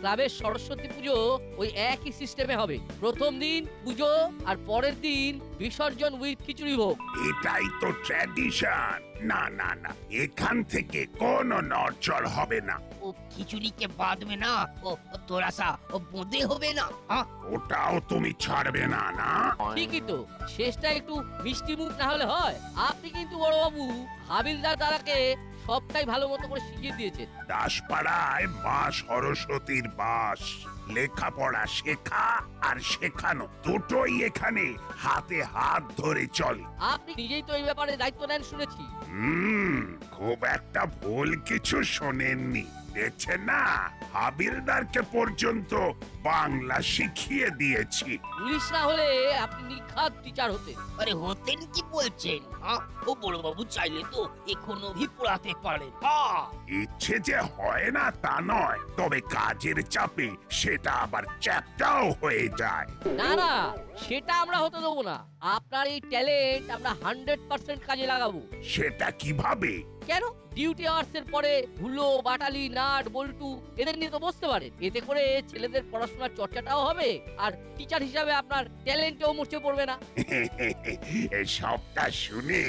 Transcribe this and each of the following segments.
ক্লাবের সরস্বতী পুজো ওই একই সিস্টেমে হবে। প্রথম দিন পুজো আর পরের দিন বিসর্জন উইথ খিচুড়ি ভোগ। এটাই তো ট্র্যাডিশন। না না না, এখান থেকে কোনো নড়চড় হবে না। ও খিচুড়িকে বাঁধবে না, ও তোরাসা ও বোঁদে হবে না। হ্যাঁ, ওটাও তুমি ছাড়বে না, না? ঠিকই তো, শেষটা একটু মিষ্টি মুখ না হলে হয়? আপনি কিন্তু বড়বাবু হাবিলদার দাদাকে সবটাই ভালো মতো করে শিখিয়ে দিয়েছেন। দাসপাড়ায় মা সরস্বতীর বাস। লেখাপড়া শেখা আর শেখানো দুটোই এখানে হাতে হাত ধরে চলে। আপনি নিজেই তো এই ব্যাপারে দায়িত্ব নেন শুনেছি। খুব একটা ভুল কিছু শোনেননি। দেখছেন না, হাবিলদারকে পর্যন্ত বাংলা শিখিয়ে দিয়েছি। পুলিশ না হলে আপনি নিখাত টিচার হতেন। আরে হতেন কি বলছেন? হ্যাঁ, ও বড়বাবু চাইলে তো এখনো ভি পড়াতে পারেন। হ্যাঁ, ইচ্ছে যে হয় না তা নয়, তবে কাজের চাপে সেটা আবার চ্যাপ্টাও হয়ে যায়। না না, সেটা আমরা হতে দেবো না। আপনার এই ট্যালেন্ট আমরা 100% কাজে লাগাবো। সেটা কিভাবে? কেন? ডিউটি আওয়ার্স এর পরে ধুলো, বাটালি, নাট, বল্টু এদের নিয়ে তো বসতে পারেন। এতে করে ছেলেদের পড়াশোনার চর্চাটাও হবে আর টিচার হিসাবে আপনার ট্যালেন্টও মুছে পড়বে না। সবটা শুনে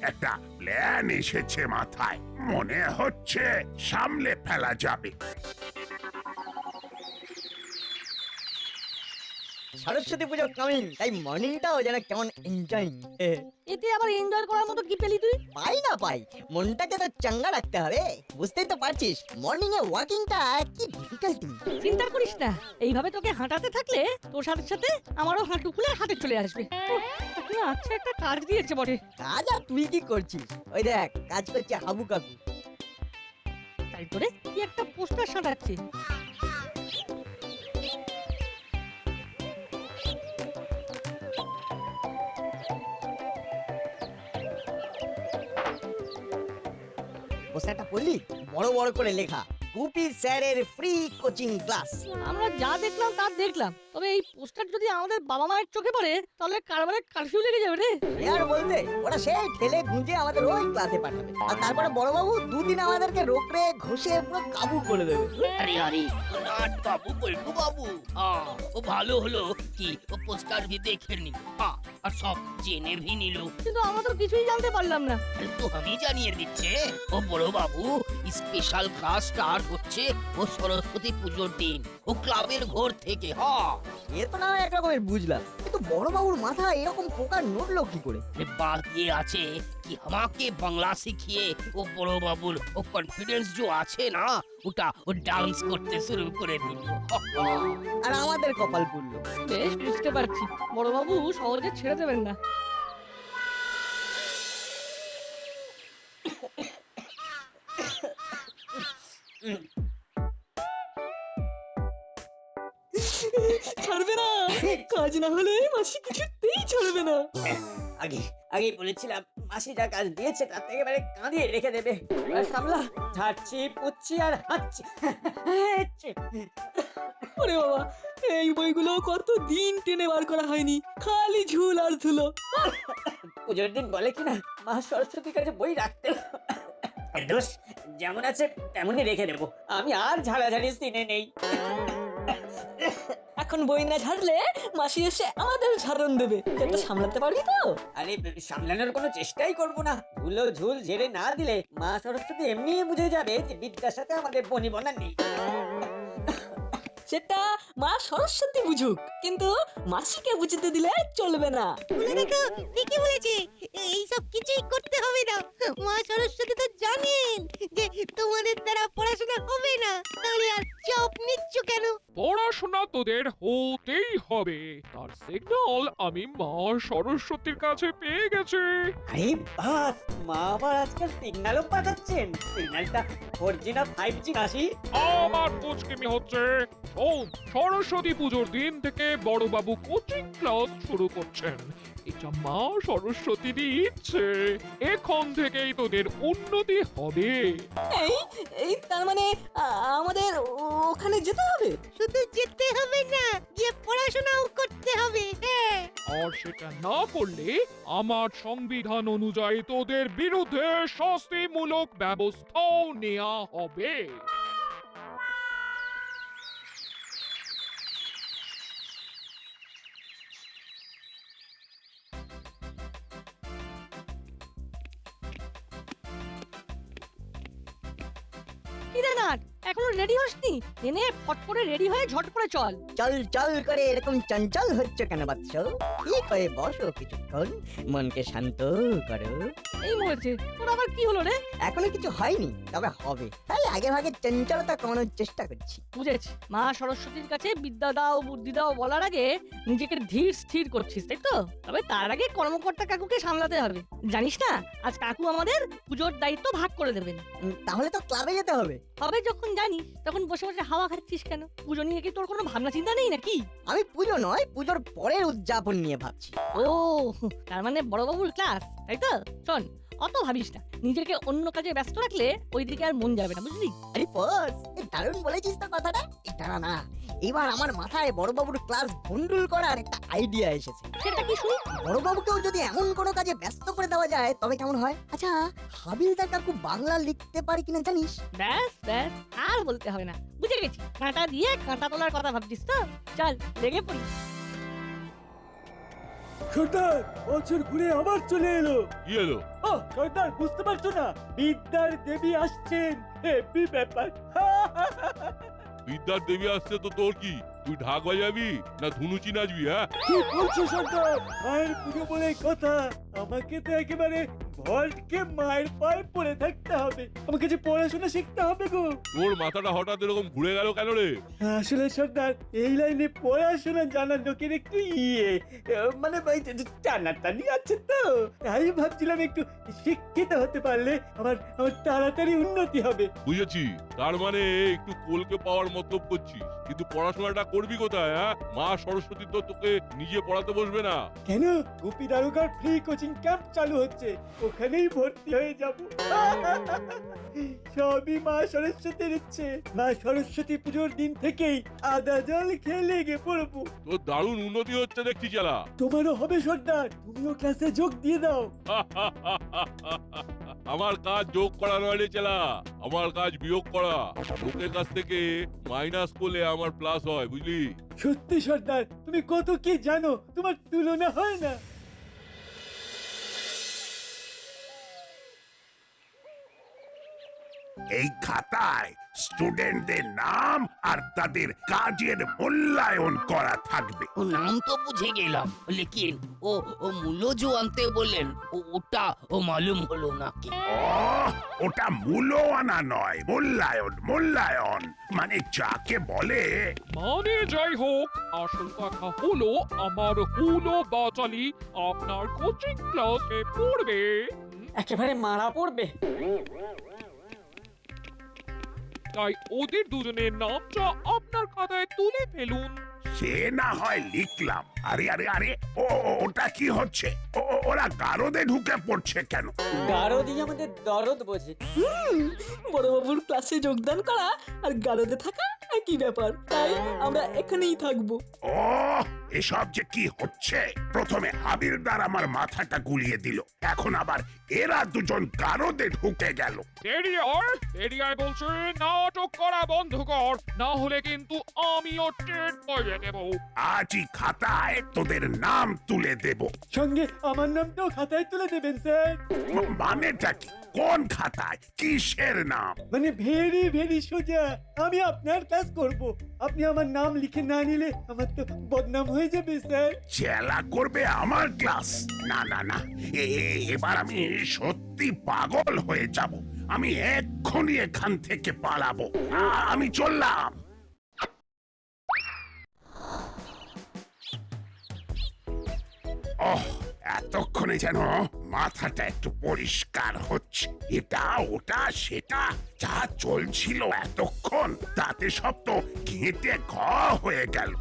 একটা প্ল্যান এসেছে মাথায়। মনে হচ্ছে সামলে ফেলা যাবে। সরস্বতী পুজো কামিং, তাই মর্নিংটাও যেন কেমন এনজয়িং। এতে আবার এনজয় করার মতো কি পেলি তুই? পাই না পাই, মনটাকে তো চাঙ্গা রাখতে হবে। বুঝতেই তো পারছিস মর্নিং এ ওয়াকিংটা কি ডিফিকাল্টি। চিন্তা করিস না, এইভাবে তোকে হাঁটাতে থাকলে তোর সাথে সাথে আমারও হাঁটু খুলে হাতে চলে আসবে। তাকে আচ্ছা একটা কাজ দিয়েছে বটে। কাজ আর তুই কি করছিস? ওই দেখ কাজ করছে হাবু কাকু। তাই করে কি একটা পোস্টার সাঁটাচ্ছে। পোস্টারটা পড়লি? বড় বড় করে লেখা, গুপি স্যারের ফ্রি কোচিং ক্লাস। আমরা যা দেখলাম তা দেখলাম, তবে এই পোস্টার যদি আমাদের বাবা মায়ের চোখে পড়ে তাহলে কারবারে কারফিউ লেগে যাবে রে। আর বলতে ওরা সেই ঠেলে গুঁজে আমাদের ওই ক্লাসে পাঠাবে, আর তারপরে বড়বাবু দুদিন আমাদেরকে রোকরে ঘষে পুরো কাবু করে দেবে। আরে আরে, নাট বাবু, বল্টু বাবু, হ্যাঁ, ও ভালো হলো কি ও পোস্টার ভি দেখে নিল। হ্যাঁ, আর সব জেনে ভি নিল। কিন্তু আমরা তো কিছুই জানতে পারলাম না। আরে তো আমি জানিয়ে দিচ্ছে, ও বড় বাবু স্পেশাল ক্লাস স্টার্ট হচ্ছে ও সরস্বতী পুজোর দিন ও ক্লাবের ঘর থেকে। হ্যাঁ, এ তো না হয় একরকমের বুঝলাম, কিন্তু বড়বাবুর মাথায় এরকম পোকা নড়লো কি করে? अरे बात ये আছে कि আমাকে বাংলা শিখিয়ে ও বড় বাবুর ও কনফিডেন্স जो আছে না ওটা ও ডান্স করতে শুরু করে দিল। আর আমাদের কপাল পুড়লো। বেশ বুঝতে পারছি বড়বাবু সহজে ছেড়ে দেবেন না। ছাড়বে না, কাজ না হলে মাসি কিছুতেই ছাড়বে না। আগে আগে বলেছিলাম মাসি যা কাজ দিয়েছে তার থেকে এবারে কাঁদিয়ে রেখে দেবে। এবার সামলা, ঝাড়ছি পুচ্ছি আর হাঁটছি। ওরে বাবা, এই বইগুলো কত দিন টেনে বার করা হয়নি, খালি ঝুল আর ধুলো। পুজোর দিন বলে কিনা মা সরস্বতীর কাছে বই রাখতে, দোষ যেমন আছে তেমনই রেখে দেবো। আমি আর ঝাড়াঝাড়ি সিনে নেই। এখন বই না ঝাড়লে মাসি এসে আমাদের ঝাড়ন দেবে। এটা সামলাতে পারবি তো? আরে সামলানোর কোনো চেষ্টাই করব না। ধুলো ঝুল ঝেড়ে না দিলে মা সরস্বতী এমনিই বুঝে যাবে যে বিদ্যার সাথে আমাদের বনিবনা নেই। সেটা মা সরস্বতী বুঝুক, কিন্তু মাসিকে বুঝতে দিলে চলবে না। ঠিকই বলেছে, এইসব কিছুই করতে হবে না। মা সরস্বতী তো জানেন যে তোমাদের দ্বারা পড়াশোনা হবে না, তাহলে আর চাপ নিচ্ছ কেন? পড়াশোনা তোদের হতেই হবে, তার সিগন্যাল আমি মা সরস্বতীর কাছে পেয়ে গেছি। আরে বাস, মা আবার আজকাল সিগন্যালও পাঠাচ্ছেন। সিগন্যালটা 4G না 5G আসি? আমার কোচকিমি হচ্ছে। শোন, সরস্বতী পুজোর দিন থেকে বড়বাবু কোচিং ক্লাস শুরু করছেন। এটা মা সরস্বতীরই ইচ্ছে। এখন থেকেই তোদের উন্নতি হবে। এই এই তার মানে আমাদের ওখানে যেতে হবে? শুধু যেতে হবে না, গিয়ে পড়াশোনাও করতে হবে। হ্যাঁ, আর সেটা না করলে আমার সংবিধান অনুযায়ী তোদের বিরুদ্ধে শাস্তিমূলক ব্যবস্থাও নেওয়া হবে। কি রে নাট এখনো রেডি হসনি? এনে ফট করে রেডি হয়ে ঝট করে চল। চল চল করে এরকম চঞ্চল হচ্ছে কেন বাচ্চ? ঠিক হয়ে বসো কিছুক্ষণ, মনকে শান্ত করো। এই মরেছে, তোর আবার কি হলো রে? এখনো কিছু হয়নি, তবে হবে, তাই আগে ভাগে চঞ্চলতা কমানোর চেষ্টা করছি। বুঝেছি, মা সরস্বতীর কাছে বিদ্যা দাও বুদ্ধি দাও বলার আগে নিজেকে ধীর স্থির করছিস, তাই তো? তবে তার আগে কর্মকর্তা কাকুকে সামলাতে হবে। জানিস না, আজ কাকু আমাদের পুজোর দায়িত্ব ভাগ করে দেবেন। তাহলে তো ক্লাবে যেতে হবে। তবে যখন জানিস তখন বসে বসে হাওয়া খাচ্ছিস কেন? পুজো নিয়ে কি তোর কোনো ভাবনা চিন্তা নেই নাকি? আমি পুজো নয়, পুজোর পরের উদযাপন নিয়ে ভাবছি। ও, তার মানে বড়বাবুর ক্লাস, তাই তো? শোন, অত ভাবিস না, নিজেকে অন্য কাজে ব্যস্ত রাখলে ওইদিকে আর মন যাবে না, বুঝলি? আরে বস, দারুণ বলেছিস তো কথাটা। এটা না, এবার আমার মাথায় বড়বাবুর ক্লাস ভন্ডুল করার একটা আইডিয়া এসেছে। সেটা কি শুনি? বড়বাবুকেও যদি এমন কোনো কাজে ব্যস্ত করে দেওয়া যায় তবে কেমন হয়? আচ্ছা, হাবিলদার কাকু বাংলা লিখতে পারে কিনা জানিস? ব্যাস ব্যাস, আর বলতে হবে না, বুঝে গেছি। কাঁটা দিয়ে কাঁটা তোলার কথা ভাবছিস তো? চল লেগে পড়ি। সর্দার, বছর ঘুরে আবার চলে এলো। কি এলো? ও সর্দার, বুঝতে পারছো না? বিদ্যার দেবী আসছেন। হেভি ব্যাপার। বিদ্যার দেবী আসছে তো তোর কি? তুই ঢাক বাজাবি না ধুনুচি নাচবি? হ্যাঁ, কি বলছো সর্দার? মায়ের পুজো বলে কথা, আমাকে তো একেবারে ভল্টকে মায়ের পায়ে পড়ে থাকতে হবে। আমাকে যে পড়াশোনা শিখতে হবে গো। তোর মাথাটা হঠাৎ এরকম ঘুরে গেল কেন রে? আসলে সর্দার, এই লাইনে পড়াশোনা জানার লোকের একটু মানে ওই যে টানাটানি আছে তো, তাই ভাবছিলাম একটু শিক্ষিত হতে পারলে আমার তাড়াতাড়ি উন্নতি হবে। বুঝেছি, তার মানে একটু কোলকে পাওয়ার মতলব করছিস, কিন্তু পড়াশোনাটা করবি কোথায়? হ্যাঁ, মা সরস্বতী তো তোকে নিজে পড়াতে বসবে না। কেন? গুপি দারোগার ফ্রি কোচিং ক্যাম্প চালু হচ্ছে, ওখানেই ভর্তি হয়ে যাব। সবই মা সরস্বতীর ইচ্ছে। মা সরস্বতী পুজোর দিন থেকেই আদা জল খেয়ে লেগে পড়বো। তোর দারুণ উন্নতি হচ্ছে দেখছি চালা। তোমারও হবে সর্দার, তুমিও ক্লাসে যোগ দিয়ে দাও। আমার কাজ যোগ করা নয় রে চেলা, আমার কাজ বিয়োগ করা। লোকের কাছ থেকে মাইনাস করলে আমার প্লাস হয়, বুঝলি? সত্যি সর্দার, তুমি কত কি জানো, তোমার তুলনা হয় না। এই খাতায় স্টুডেন্টদের নাম আর তাদের কাজের মূল্যায়ন করা থাকবে। ও নাম তো বুঝে গেলাম, লেকিন ও ও মূল্য जो আনতে বললেন ওটা ও মালুম হলো না কি? ওটা মূল্যায়না নয়, মূল্যায়ন। মূল্যায়ন মানে যাকে বলে। মানে যাই হোক, আসল কথা হলো আমার হুলো বাচালি আপনার কোচিং ক্লাসে পড়বে। একেবারে মারা পড়বে। তাই ওদের দুজনের নামটা আপনার খাতায় তুলে ফেলুন। সে না হয় লিখলাম। আরে আরে আরে, ওটা কি হচ্ছে? ওরা গারদে ঢুকে পড়ছে কেন? গারদই আমাদের দরদ বোঝে। বড়বাবুর ক্লাসে যোগদান করা আর গারদে থাকা একই ব্যাপার, তাই আমরা এখানেই থাকবো। ও, এসব যে কি হচ্ছে! প্রথমে হাবিলদার আমার মাথাটা গুলিয়ে দিল, এখন আবার এরা দুজন গারদে ঢুকে গেল। এরিয়ায় বলছে নাটক করা বন্ধ কর, না হলে কিন্তু আমিও টেট পড়ে দেব। আজই খাতায় তোদের নাম তুলে দেব। সঙ্গে আমার নামটাও খাতায় তুলে দেবেন স্যার। মানেটা কি? কোন খাতায়? কিসের নাম? মানে ভেরি ভেরি সোজা, আমি আপনার কাজ করব, আপনি আমার নাম লিখে না নিলে আমার তো বদনাম হয়ে যাবে স্যার। চেলা করবে আমার ক্লাস? না না না, এবার আমি সত্যি পাগল হয়ে যাব। আমি এক্ষুনি এখান থেকে পালাবো। আমি চললাম। ওহ, এতক্ষণে যেন মাথাটা একটু পরিষ্কার হচ্ছে। এটা ওটা সেটা যা চলছিল এতক্ষণ, তাতে সব তো ঘেঁটে ঘ হয়ে গেল।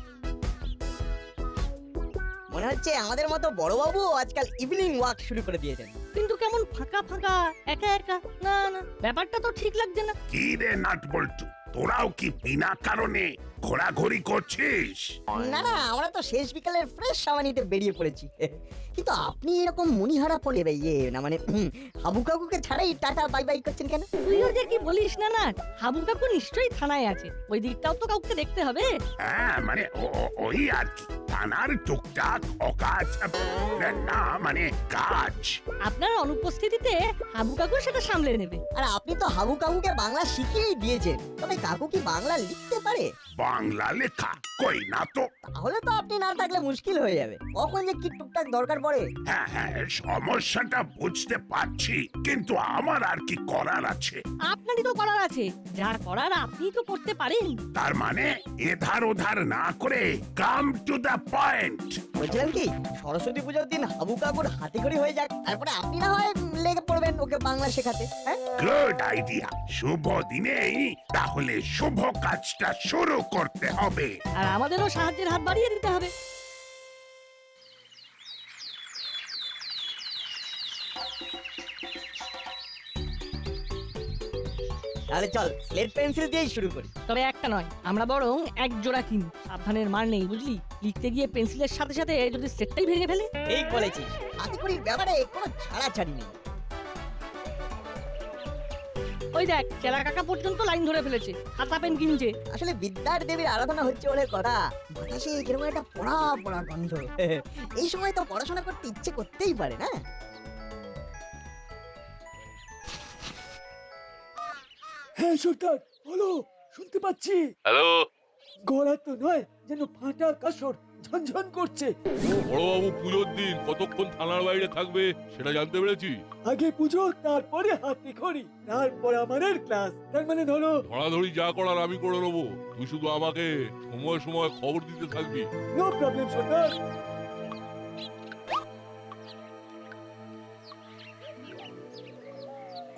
মনে হচ্ছে আমাদের মতো বড়বাবু আজকাল ইভিনিং ওয়াক শুরু করে দিয়েছেন। কিন্তু কেমন ফাঁকা ফাঁকা, একা একা। না না, ব্যাপারটা তো ঠিক লাগছে না। কি রে নাট বল্টু, তোরাও কি বিনা কারণে ঘোরাঘুরি করছিস? না না, আমরা তো শেষ বিকালের ফ্রেশ হাওয়া নিতে বেরিয়ে পড়েছি। কিন্তু আপনি এরকম মনিহারা পড়ে না মানে হাবু কাকুকে ছাড়াই টাটা বাই বাই করছেন কেন? তুইও যে কি বলিস না না, হাবু কাকু নিশ্চয়ই থানায় আছে, ওই দিকটাও তো কাউকে দেখতে হবে। হ্যাঁ মানে ওই আর কি। তা নানার টুকটাক অকাজ, না মানে কাজ। আপনার অনুপস্থিতিতে হাবু কাকু সেটা সামলে নেবে। আর আপনি তো হাবু কাকুকে বাংলা শিখিয়েই দিয়েছেন, তবে কাকু কি বাংলা লিখতে পারে? বাংলা লেখা কই না তো। তাহলে তো আপনি না থাকলে মুশকিল হয়ে যাবে, কখন যে কি টুকটাক দরকার পড়ে। হ্যাঁ হ্যাঁ, সমস্যাটা বুঝতে পারছি, কিন্তু আমার আর কি করার আছে? আপনারই তো করার আছে, যা করার আপনিই তো করতে পারেন। তার মানে এধার ওধার না করে কাম টু দ্য পয়েন্ট। বলছিলাম কি, সরস্বতী পুজোর দিন হাবু কাকুর হাতে খড়ি হয়ে যাক, তারপরে আপনি না হয় লেগে পড়বেন ওকে বাংলা শেখাতে। হ্যাঁ, গুড আইডিয়া। শুভ দিনেই তাহলে শুভ কাজটা শুরু করতে হবে। আর আমাদেরও সাহায্যের হাত বাড়িয়ে দিতে হবে। তাহলে চল স্লেট পেন্সিল দিয়েই শুরু করি। তবে একটা নয়, আমরা বরং এক জোড়া কিনি, সাবধানের মার নেই বুঝলি। লিখতে গিয়ে পেন্সিলের সাথে সাথে যদি সেটটাই ভেঙে ফেলে। ঠিক বলেছিস, হাতে খড়ির ব্যাপারে কোনো ছাড়াছাড়ি নেই। ওই দেখ, চেলা কাকা পর্যন্ত লাইন ধরে ফেলেছে, খাতা পেন কিনছে। আসলে বিদ্যার দেবীর আরাধনা হচ্ছে বলে কথা, বাতাসে কিরকম একটা পড়া পড়া গন্ধ। এই সময় তো পড়াশোনা করতে ইচ্ছে করতেই পারে না। হ্যাঁ সর্দার, বলো, শুনতে পাচ্ছি। হ্যালো, গলা তো নয়, যেন ফাটা কাসর ঝনঝন করছে। বড়বাবু পুজোর দিন কতক্ষণ থানার বাইরে থাকবে সেটা জানতে পেরেছি। আগে পুজো, তারপরে হাতে খড়ি, তারপর আমাদের ক্লাস। তার মানে ধরো ধরাধরি যা করার আমি করে নেবো, তুই শুধু আমাকে সময় সময় খবর দিতে থাকবি। নো প্রবলেম সর্দার।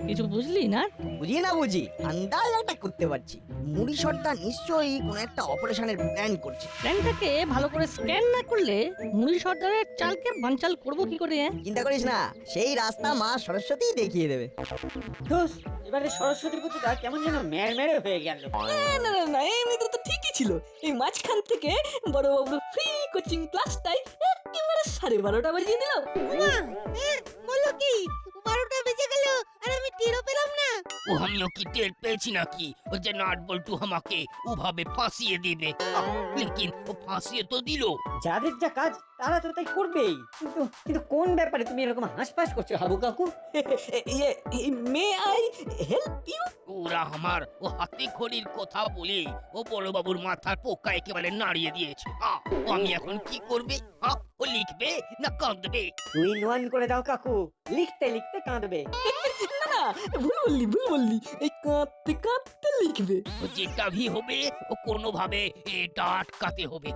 কিছু বুঝলি না? বুঝি না বুঝি, আন্দাজ একটা করতে পারছি। মুড়ি সর্দার নিশ্চয়ই কোনো একটা অপারেশনের প্ল্যান করছে। প্ল্যানটাকে ভালো করে স্ক্যান না করলে মুড়ি সর্দারের চালকে বানচাল করবো কি করে? চিন্তা করিস না, সেই রাস্তা মা সরস্বতী দেখিয়ে দেবে। দোষ, এবারে সরস্বতী পুজোটা কেমন যেন মেরে হয়ে গেল। না না না, এমনিতে তো ঠিকই ছিল। এই মাঝখান থেকে বড়বাবুর ফ্রি কোচিং ক্লাসটাই একেবারে 12:30 বাজিয়ে দিল। বলো কি, 12টা বেজে গেল আর আমি টেরও পেলাম না। ও আমিও কি টের পেয়েছি নাকি ও যে নাট বল্টু আমাকে ওভাবে ফাঁসিয়ে দেবে? লেকিন ও ফাঁসিয়ে তো দিল। যাদের যা কাজ তারা তো তাই করবেই, কিন্তু কিন্তু কোন ব্যাপারে তুমি এরকম হাঁসফাঁস করছো হাবু কাকু? May I help you? ওরা আমার ও হাতে খড়ির কথা বলে ও বড়বাবুর মাথার পোকা একেবারে নাড়িয়ে দিয়েছে। ও আমি এখন কি করবে? ও লিখবে না কাঁদবে? 2 in 1 করে দাও কাকু, লিখতে লিখতে কাঁদবে। না না, ভুল বললি। এই কাঁদতে কাঁদতে লিখবে। ও যেটা ভি হবে ও কোনোভাবে এটা আটকাতে হবে।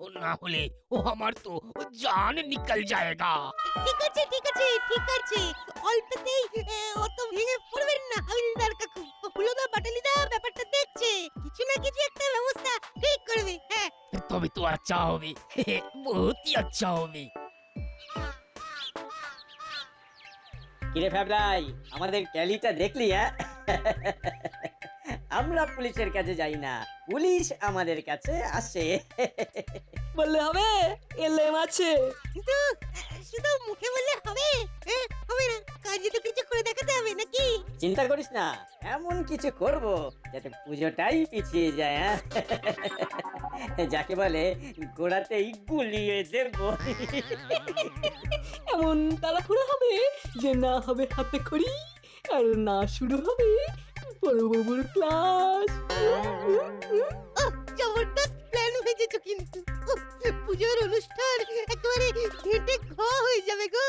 ও না হলে ও আমার তো ও জান নিকল যায়গা। ঠিক আছে ঠিক আছে ঠিক আছে, অল্পতেই অত ভেঙে পড়বেন না হাবিলদার কাকু। হুলোদা বাটালিদা ব্যাপারটা দেখছে, কিছু না কিছু একটা ব্যবস্থা ঠিক করবে। হ্যাঁ, তবে তো আচ্ছা হবে, বহুতই আচ্ছা হবে। কিরে ফ্যাবলাই, আমাদের ট্যালিটা দেখলি? হ্যাঁ, আমরা পুলিশের কাছে যাই না, পুলিশ আমাদের কাছে আসে। বললে হবে, এলএম আছে। কিন্তু শুধু মুখে বললে হবে? হবে না, কাজে তো কিছু করে দেখাতে হবে নাকি? চিন্তা করিস না, এমন কিছু করব যাতে পুজোটাই পিছিয়ে যায়। যাকে বলে গোড়াতেই গুলিয়ে দেব। এমন তাড়াহুড়ো হবে যে না হবে হাতে খড়ি আর না শুরু হবে বড়বাবুর ক্লাস। জবরদস্ত প্ল্যান হয়েছে কিন্তু। পুজোর অনুষ্ঠান একেবারে ঘেটে ঘ হয়ে যাবে গো।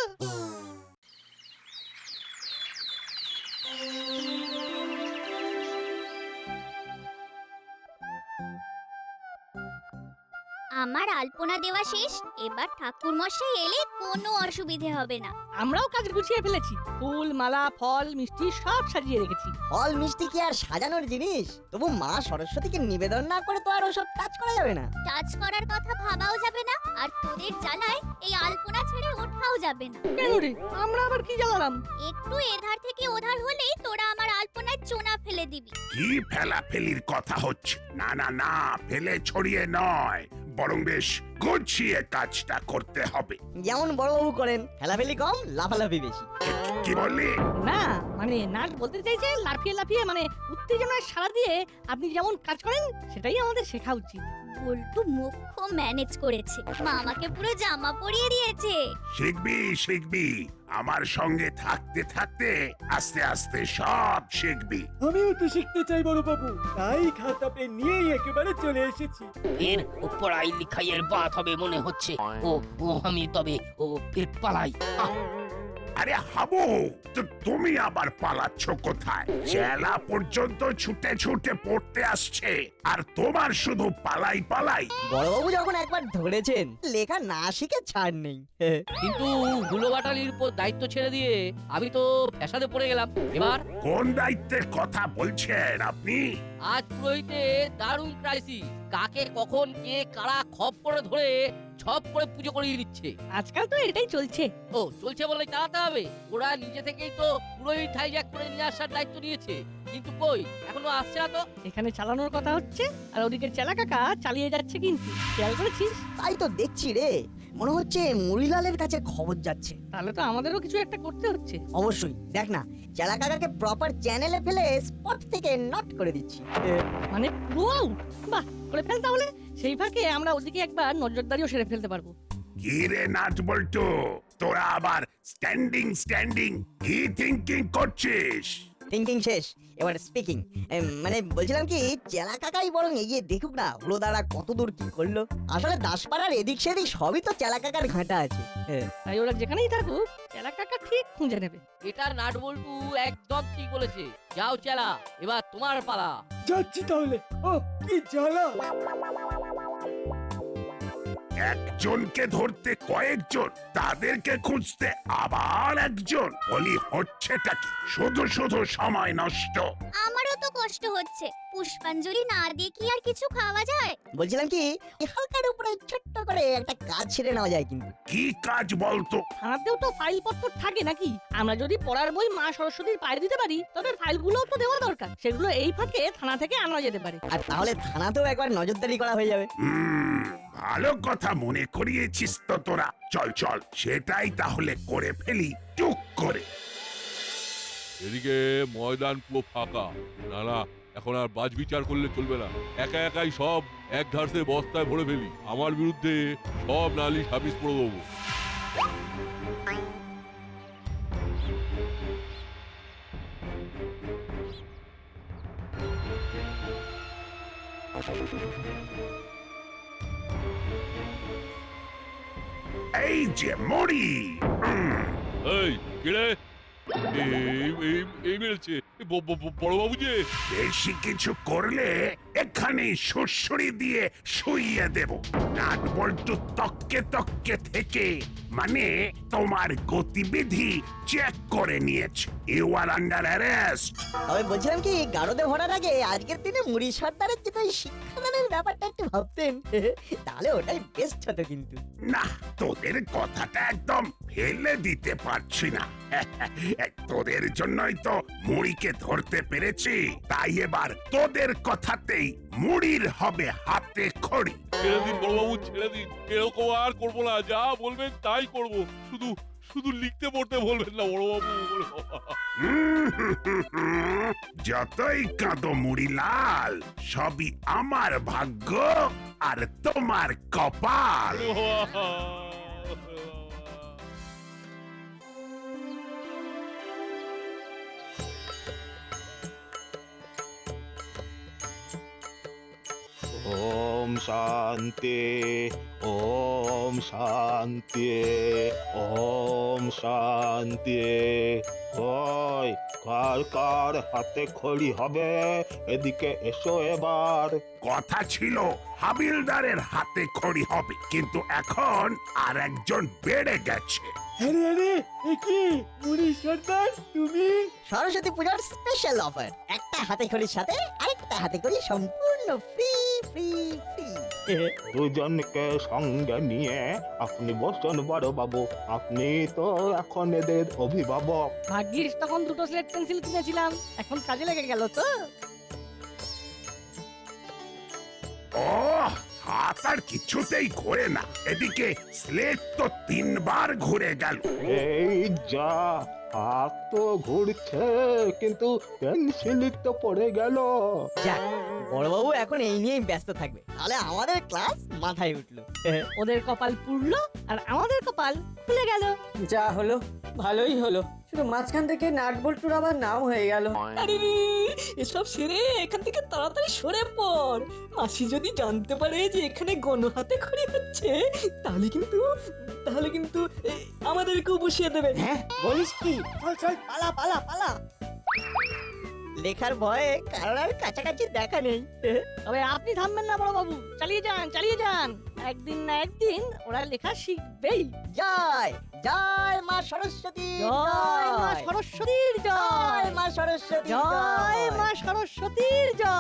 আমার আলপনা দেওয়া শেষ, এবার ঠাকুর মশাই এলে কোনো অসুবিধে হবে না। আমরাও কাজ গুছিয়ে ফেলেছি, ফুল মালা ফল মিষ্টি সব সাজিয়ে রেখেছি। ফল মিষ্টি কি আর সাজানোর জিনিস? তবু মা সরস্বতীকে নিবেদন না করে তো আর ওসব কাজ করা যাবে না। কাজ করার কথা ভাবাও যাবে না, আর তোদের জ্বালায় এই আলপনা ছেড়ে ওঠাও যাবে না। কেন রে, আমরা আবার কি জ্বালালাম? একটু এধার থেকে ওধার হলেই তোরা আমার আলপনায় চোনা ফেলে দিবি। কি ফেলাফেলির কথা হচ্ছে? না না না, ফেলে ছড়িয়ে নয়, বরং বেশ গুছিয়ে কাজটা করতে হবে। যেমন বড়বাবু করেন, ফেলাফেলি কম, লাফালাফি বেশি। কি বললি? না মানে নাট বলতে চাইছে লাফিয়ে লাফিয়ে, মানে উত্তেজনায় সাড়া দিয়ে আপনি যেমন কাজ করেন সেটাই আমাদের শেখা উচিত। বল্টু মুখ্য ম্যানেজ করেছে, মামাকে পুরো জামা পরিয়ে দিয়েছে। শিখবি শিখবি, আমার সঙ্গে থাকতে থাকতে আস্তে আস্তে সব শিখবি। আমিও তো শিখতে চাই বড় বাবু, তাই খাতা পেন নিয়েই একেবারে চলে এসেছি। এর ও পড়াই লিখাইয়ের বাত হবে মনে হচ্ছে। ও ও আমি তবে ও ফির পালাই। আরে হাবু, তো তুমি আবার পালাচ্ছ কোথায়? জেলা পর্যন্ত ছুটে ছুটে পড়তে আসছে, আর তোমার শুধু পালাই পালাই। বড়বাবু যখন একবার ধরেছেন, লেখা না শিখে ছাড় নেই। কিন্তু হুলো বাটালির উপর দায়িত্ব ছেড়ে দিয়ে আমি তো ফ্যাসাদে পড়ে গেলাম। এবার কোন দায়িত্বের কথা বলছেন আপনি? আজ পুরোহিতে দারুণ ক্রাইসিস। কাকে কখন কে কারা খপ করে ধরে ছপ করে পুজো করিয়ে দিচ্ছে। আজকাল তো এটাই চলছে। ও চলছে বলে চালাতে হবে। ওরা নিজে থেকেই তো পুরোহিত হাইজ্যাক করে নিয়ে আসার দায়িত্ব নিয়েছে, কিন্তু কই এখনো আসছে না তো। এখানে চালানোর কথা হচ্ছে, আর ওদিকে চেলা কাকা চালিয়ে যাচ্ছে। কিন্তু খেয়াল করেছিস? তাই তো দেখছি রে, মনে হচ্ছে মুড়িলালের কাছে খবর যাচ্ছে। তাহলে তো আমাদেরও কিছু একটা করতে হচ্ছে। অবশ্যই, দেখ না, চেলা কাকাকে প্রপার চ্যানেলে ফেলে স্পট থেকে নট করে দিচ্ছি। মানে পুরো আউট? বাহ, করে ফেল তাহলে। সেই ফাঁকে আমরা ওদিকে একবার নজরদারিও সেরে ফেলতে পারবো। কি রে নাট বল্টু, তোরা আবার স্ট্যান্ডিং স্ট্যান্ডিং কি থিঙ্কিং করছিস? থিঙ্কিং শেষ, এবার স্পিকিং। মানে বলছিলাম কি, চেলা কাকাই বরং এগিয়ে দেখুক না হলো দাঁড়া কতদূর কি করলো। আসলে দাসপাড়ার এদিক সেদিক সবই তো চেলা কাকার ঘাঁটা আছে। তাই ওরা যেখানেই থাকুক, চেলা কাকা ঠিক খুঁজে নেবে। এটা নাট বল্টু একদম ঠিক বলেছে। যাও চেলা, এবার তোমার পালা। যাচ্ছি তাহলে। ও কি জ্বালা! একজনকে ধরতে কয়েকজন, তাদেরকে খুঁজতে আবার একজন, বলি হচ্ছেটা কি? শুধু শুধু সময় নষ্ট। আমারও তো কষ্ট হচ্ছে, পুষ্পাঞ্জলি না দিয়ে কি আর কিছু খাওয়া যায়? বলছিলাম কি, এই হালকার উপরে ছোট্ট করে একটা কাজ ছেড়ে নেওয়া যায় কিন্তু। কি কাজ বলতো? থানাতেও তো ফাইলপত্র থাকে নাকি? আমরা যদি পড়ার বই মা সরস্বতীর পায়ে দিতে পারি, তবে ফাইলগুলোও তো দেওয়া দরকার। সেগুলো এই ফাঁকে থানা থেকে আনা যেতে পারে। আর তাহলে থানাতেও একবার নজরদারি করা হয়ে যাবে। ভালো কথা মনে করিয়েছিস তো তোরা। চল চল, সেটাই তাহলে করে ফেলি টুক করে। এদিকে ময়দান পুরো ফাঁকা। না না, এখন আর বাজ বিচার করলে চলবে না। একা একাই সব এক ধারসে বস্তায় ভরে ফেলি। আমার বিরুদ্ধে সব নালিশ হাফিস করে দেবো। এই যে মরি। এই কিরে, এই মেরেছে বড়বাবু যে। বেশি কিছু করলে এখানে সুড়সুড়ি দিয়ে শুইয়ে দেব। নাট বল্টু তককে তককে থেকে, মানে তোমার গতিবিধি চেক করে নিয়েছে। You are under arrest. তবে বলছিলাম কি, গারদে ভরার আগে আজকের দিনে মুড়ি সর্দারের যদি ওই শিক্ষাদানের ব্যাপারটা একটু ভাবতেন, তাহলে ওটাই বেস্ট হতো কিন্তু। না, তোদের কথাটা একদম ফেলে দিতে পারছি না। তোদের জন্যই তো মুড়িকে ধরতে পেরেছি। তাই এবার তোদের কথাতেই মুড়ির হবে হাতে খড়ি। ছেড়ে দিন বড়বাবু, ছেড়ে দিন। এরকম আর করবো না। যা বলবেন তাই করবো। শুধু শুধু লিখতে পড়তে বলবেন না বড়বাবু। যতই কাঁদো মুড়িলাল, সবই আমার ভাগ্য আর তোমার কপাল। ওম শান্তি, ওম শান্তি, ওম শান্তি। ওই কার কার হাতে খড়ি হবে, এদিকে এসো এবার। কথা ছিল হাবিলদারের হাতে খড়ি হবে, কিন্তু এখন আর একজন বেড়ে গেছে। আরে আরে, এ কি মুড়ি সর্দার তুমি? সরস্বতী পূজার স্পেশাল অফার, একটা হাতে খড়ির সাথে আরেকটা হাতে খড়ি সম্পূর্ণ ফ্রি ফ্রি ফ্রি। দুজনকে সঙ্গে নিয়ে আপনি বসুন বড় বাবু। আপনি তো এখন এদের অভিভাবক। ভাগ্যিস তখন দুটো স্লেট পেন্সিল কিনেছিলাম, এখন কাজে লেগে গেল তো। ও হাত আপনার কিছুতেই ঘোরে না। এদিকে স্লেট তো 3 বার ঘুরে গেল। এই যা, হাত তো ঘুরছে কিন্তু পেন্সিলই তো পড়ে গেল। যাক, বড়বাবু এখন এই নিয়েই ব্যস্ত থাকবে, তাহলে আমাদের ক্লাস মাথায় উঠলো। ওদের কপাল পুড়লো আর আমাদের কপাল খুলে গেল। যা হলো ভালোই হলো, শুধু মাঝখান থেকে নাট বল্টুর আবার নাম হয়ে গেল। আরে রে, এসব সেরে এখান থেকে তাড়াতাড়ি সরে পড়। মাসি যদি জানতে পারে যে এখানে গণহাতে খড়ি হচ্ছে, তাহলে কিন্তু আমাদেরকেও বসিয়ে দেবে। হ্যাঁ বলিস কি? চল চল পালা পালা পালা। লেখার ভয়ে কারোর কাছাকাছি দেখা নেই। তবে আপনি থামবেন না বড় বাবু, চালিয়ে যান চালিয়ে যান, একদিন না একদিন ওরা লেখা শিখবেই। জয় জয় মা সরস্বতী, জয় মা সরস্বতীর জয়, জয় মা সরস্বতী, জয় মা সরস্বতীর জয়।